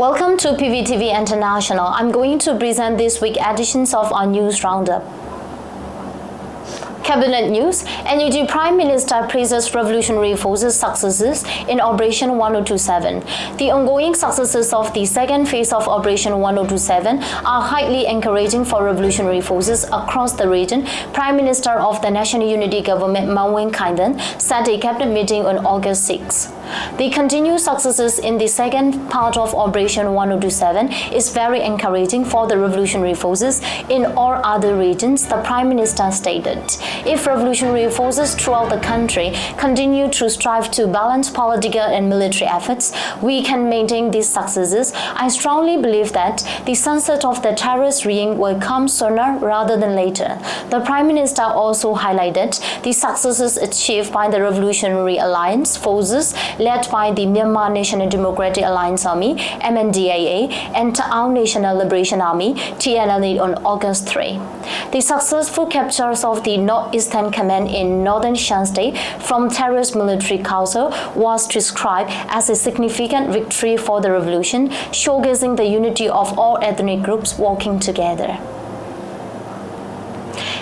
Welcome to PVTV International. I'm going to present this week's editions of our news roundup. Cabinet News. NUG Prime Minister praises revolutionary forces' successes in Operation 1027. The ongoing successes of the second phase of Operation 1027 are highly encouraging for revolutionary forces across the region. Prime Minister of the National Unity Government, Migrant, said a cabinet meeting on August 6. The continued successes in the second part of Operation 1027 is very encouraging for the revolutionary forces in all other regions, the Prime Minister stated. If revolutionary forces throughout the country continue to strive to balance political and military efforts, we can maintain these successes. I strongly believe that the sunset of the terrorist regime will come sooner rather than later. The Prime Minister also highlighted the successes achieved by the Revolutionary Alliance forces led by the Myanmar National Democratic Alliance Army (MNDAA) and Ta'aung National Liberation Army (TNLA) on August 3. The successful captures of the Northeastern Command in northern Shan State from terrorist military council was described as a significant victory for the revolution, showcasing the unity of all ethnic groups working together.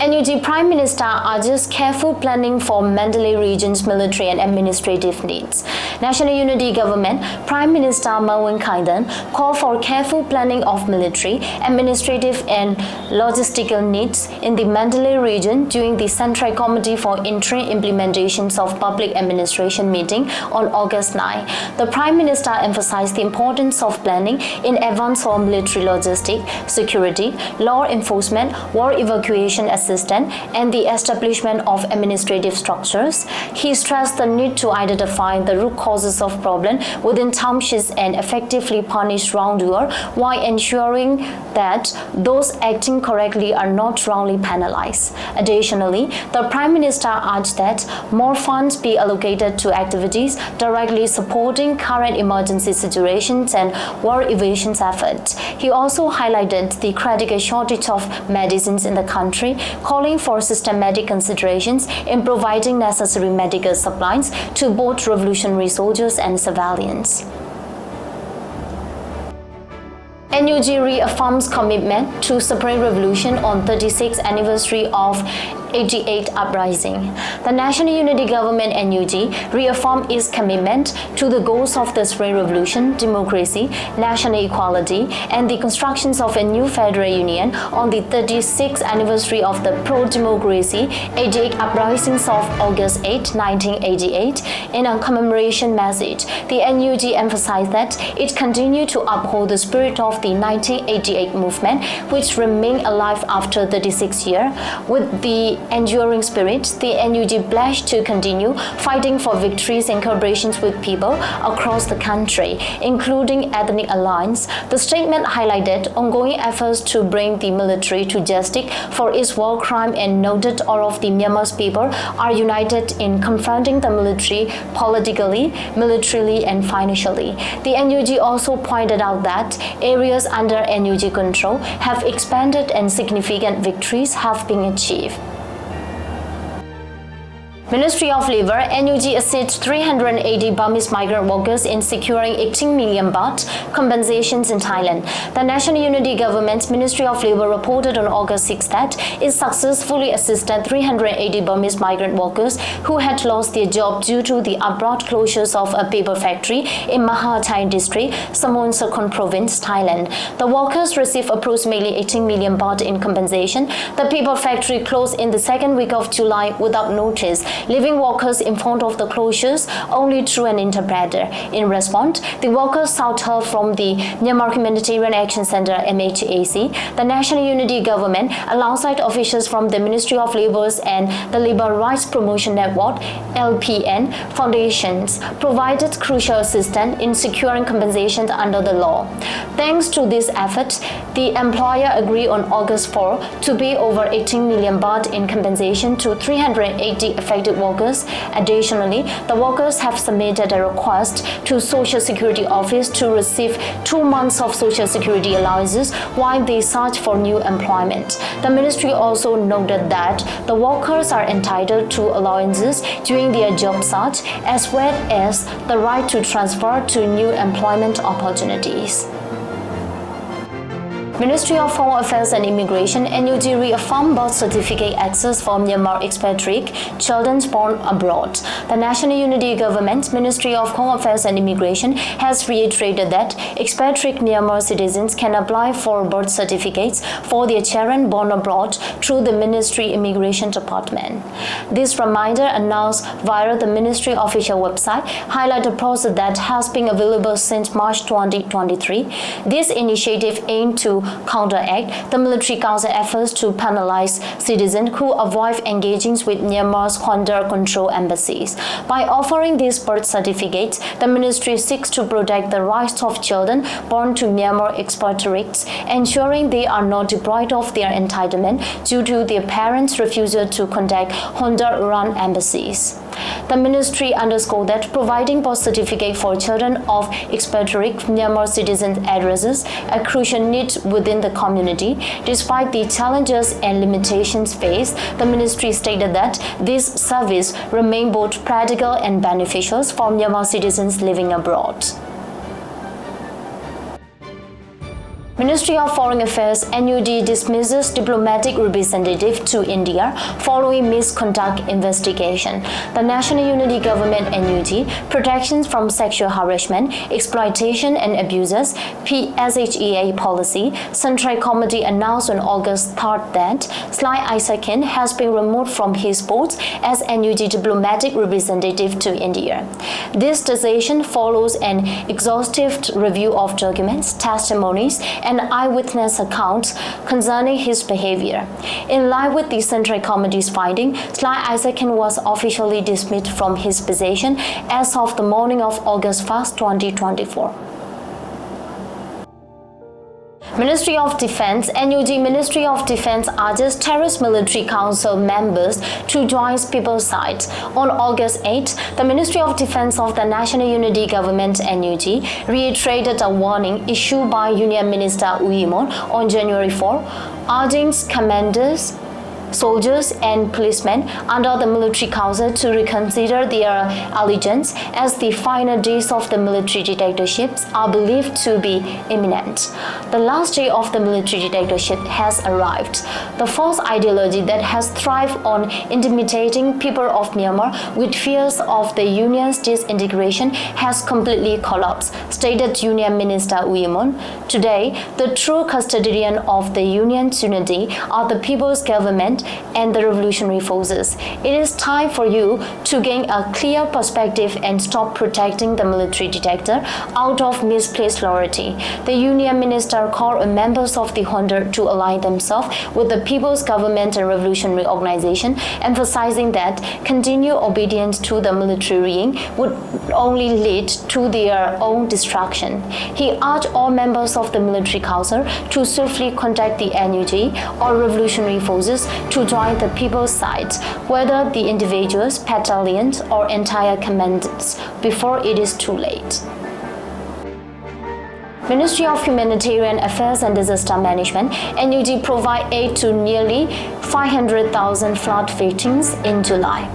NUG Prime Minister urges careful planning for Mandalay region's military and administrative needs. National Unity Government Prime Minister Migrant called for careful planning of military, administrative and logistical needs in the Mandalay region during the Central Committee for Interim Implementations of Public Administration meeting on August 9. The Prime Minister emphasized the importance of planning in advance for military logistics, security, law enforcement, war evacuation assistance, and the establishment of administrative structures. He stressed the need to identify the root causes of problems within townships and effectively punish wrongdoers while ensuring that those acting correctly are not wrongly penalized. Additionally, the Prime Minister urged that more funds be allocated to activities directly supporting current emergency situations and war evasion efforts. He also highlighted the critical shortage of medicines in the country, calling for systematic considerations in providing necessary medical supplies to both revolutionary soldiers and civilians. NUG reaffirms commitment to separate revolution on 36th anniversary of 88 Uprising. The National Unity Government NUG reaffirmed its commitment to the goals of the Spring Revolution, democracy, national equality, and the construction of a new federal union on the 36th anniversary of the pro-democracy 88 Uprisings of August 8, 1988. In a commemoration message, the NUG emphasized that it continued to uphold the spirit of the 1988 movement, which remained alive after 36 years. With the enduring spirit, the NUG pledged to continue fighting for victories in collaboration with people across the country, including ethnic alliance. The statement highlighted ongoing efforts to bring the military to justice for its war crime and noted all of the Myanmar's people are united in confronting the military politically, militarily, and financially. The NUG also pointed out that areas under NUG control have expanded and significant victories have been achieved. Ministry of Labour, NUG assists 380 Burmese migrant workers in securing 18 million baht compensations in Thailand. The National Unity Government's Ministry of Labour reported on August 6 that it successfully assisted 380 Burmese migrant workers who had lost their job due to the abrupt closures of a paper factory in Mahathai district, Samon Sakon province, Thailand. The workers received approximately 18 million baht in compensation. The paper factory closed in the second week of July without notice, leaving workers informed of the closures only through an interpreter. In response, the workers sought help from the Myanmar Humanitarian Action Center (MHAC), the National Unity Government, alongside officials from the Ministry of Labour and the Labour Rights Promotion Network (LPN) foundations, provided crucial assistance in securing compensations under the law. Thanks to this effort, the employer agreed on August 4 to pay over 18 million baht in compensation to 380 affected workers. Additionally, the workers have submitted a request to Social Security Office to receive 2 months of Social Security allowances while they search for new employment. The ministry also noted that the workers are entitled to allowances during their job search as well as the right to transfer to new employment opportunities. Ministry of Home Affairs and Immigration (NUG) reaffirmed birth certificate access for Myanmar expatriate children born abroad. The National Unity Government Ministry of Home Affairs and Immigration has reiterated that expatriate Myanmar citizens can apply for birth certificates for their children born abroad through the Ministry Immigration Department. This reminder, announced via the Ministry official website, highlights a process that has been available since March 2023. This initiative aimed to counteract the military council efforts to penalize citizens who avoid engaging with Myanmar's under-control embassies. By offering these birth certificates, the ministry seeks to protect the rights of children born to Myanmar expatriates, ensuring they are not deprived of their entitlement due to their parents' refusal to contact Honda-run embassies. The ministry underscored that providing birth certificate for children of expatriate Myanmar citizens addresses a crucial need within the community. Despite the challenges and limitations faced, the ministry stated that this service remains both practical and beneficial for Myanmar citizens living abroad. Ministry of Foreign Affairs (NUD) dismisses diplomatic representative to India following misconduct investigation. The National Unity Government (NUD) Protections from Sexual Harassment, Exploitation and Abuses (PSHEA) Policy Central Committee announced on August 3rd that Sly Isaacson has been removed from his post as NUD diplomatic representative to India. This decision follows an exhaustive review of documents, testimonies, and eyewitness accounts concerning his behavior. In line with the Central Committee's finding, Sly Isaacson was officially dismissed from his position as of the morning of August 1st, 2024. Ministry of Defense (NUG) Ministry of Defense urges terrorist military council members to join people's side. On August 8, the Ministry of Defense of the National Unity Government (NUG) reiterated a warning issued by Union Minister Uyimon on January 4, urging commanders, soldiers and policemen under the military council to reconsider their allegiance as the final days of the military dictatorships are believed to be imminent. The last day of the military dictatorship has arrived. The false ideology that has thrived on intimidating people of Myanmar with fears of the union's disintegration has completely collapsed, stated Union Minister Uyimon. Today, the true custodian of the union's unity are the people's government and the revolutionary forces. It is time for you to gain a clear perspective and stop protecting the military dictator out of misplaced loyalty. The Union Minister called on members of the junta to align themselves with the People's Government and Revolutionary Organization, emphasizing that continued obedience to the military regime would only lead to their own destruction. He urged all members of the military council to swiftly contact the NUG or revolutionary forces to join the people's side, whether the individuals, battalions, or entire commands, before it is too late. Ministry of Humanitarian Affairs and Disaster Management (NUG) provide aid to nearly 500,000 flood victims in July.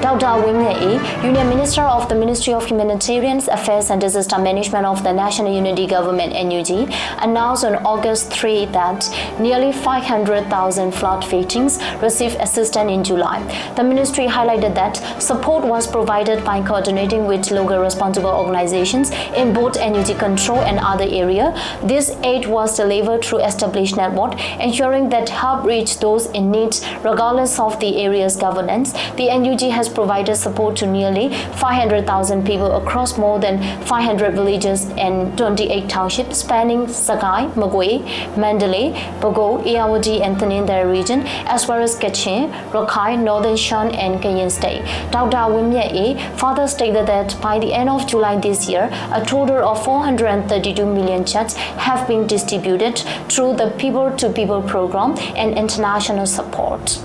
Dr. Win Myat, Union Minister of the Ministry of Humanitarian Affairs and Disaster Management of the National Unity Government (NUG), announced on August 3 that nearly 500,000 flood victims received assistance in July. The ministry highlighted that support was provided by coordinating with local responsible organizations in both NUG control and other areas. This aid was delivered through established network, ensuring that help reached those in need regardless of the area's governance. The NUG has provided support to nearly 500,000 people across more than 500 villages and 28 townships spanning Sakai, Magwe, Mandalay, Bago, Irrawaddy and Thanindara region, as well as Kachin, Rakhine, Northern Shan and Kayin State. Dr. Win Myat further stated that by the end of July this year, a total of 432 million checks have been distributed through the People-to-People program and international support.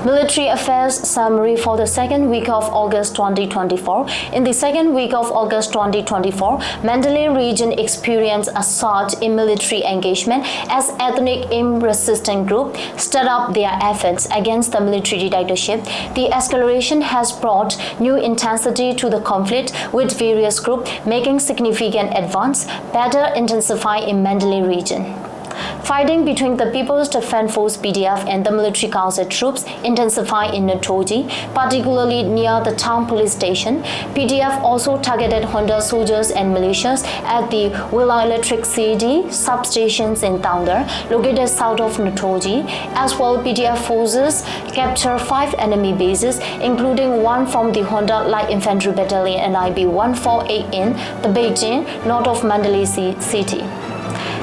Military Affairs Summary for the second week of August 2024. In the second week of August 2024, Mandalay region experienced a surge in military engagement as ethnic resistant groups stepped up their efforts against the military dictatorship. The escalation has brought new intensity to the conflict, with various groups making significant advance, better intensify in Mandalay region. Fighting between the People's Defense Force (PDF) and the military council troops intensified in Notoji, particularly near the town police station. PDF also targeted Honda soldiers and militias at the Willa Electric CD substations in Taungdar, located south of Notoji. As well, PDF forces captured 5 enemy bases, including one from the Honda Light Infantry Battalion NIB 148 in the Beijing, north of Mandalay City.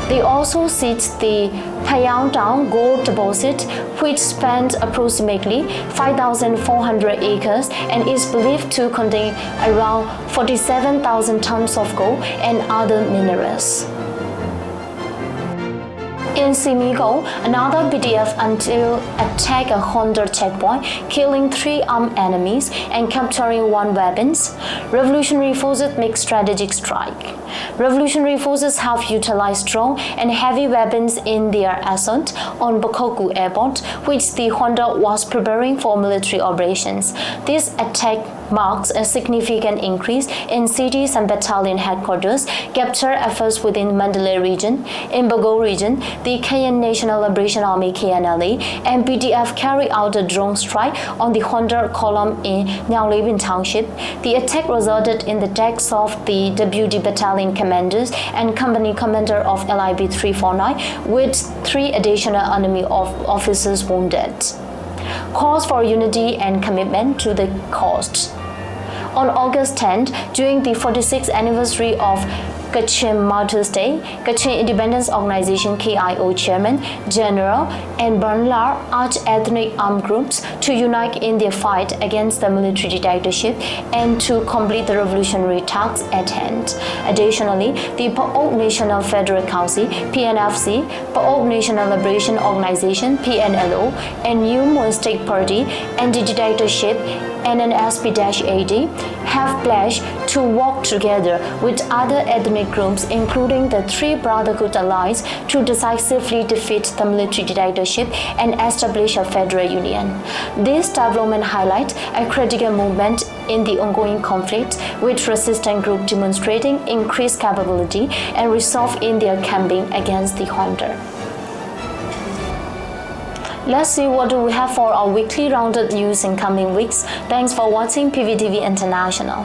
They also seized the Payang Town gold deposit, which spans approximately 5,400 acres and is believed to contain around 47,000 tons of gold and other minerals. In Simigo, another PDF until attacked a Honda checkpoint, killing 3 armed enemies and capturing 1 weapon. Revolutionary forces make strategic strike. Revolutionary forces have utilized strong and heavy weapons in their assault on Bokoku Airport, which the Honda was preparing for military operations. This attack marks a significant increase in cities and battalion headquarters capture efforts within Mandalay region. In Bago region, the Kenyan National Liberation Army KNLA and PDF carried out a drone strike on the Honda column in Nyaolibin Township. The attack resulted in the deaths of the deputy battalion commanders and company commander of LIB 349, with 3 additional enemy officers wounded. Calls for unity and commitment to the cause. On August 10th, during the 46th anniversary of Kachin Martyrs Day, Kachin Independence Organization KIO Chairman, General, and Bernlar urged ethnic armed groups to unite in their fight against the military dictatorship and to complete the revolutionary tasks at hand. Additionally, the Baht National Federal Council (PNFC), Baht National Liberation Organization (PNLO), and New Monastic Party Anti-Dictatorship NNSP-AD have pledged to work together with other ethnic groups, including the 3 Brotherhood Alliance, to decisively defeat the military dictatorship and establish a federal union. This development highlights a critical movement in the ongoing conflict, with resistant groups demonstrating increased capability and resolve in their campaign against the Honda. Let's see what do we have for our weekly rounded news in coming weeks. Thanks for watching PVTV International.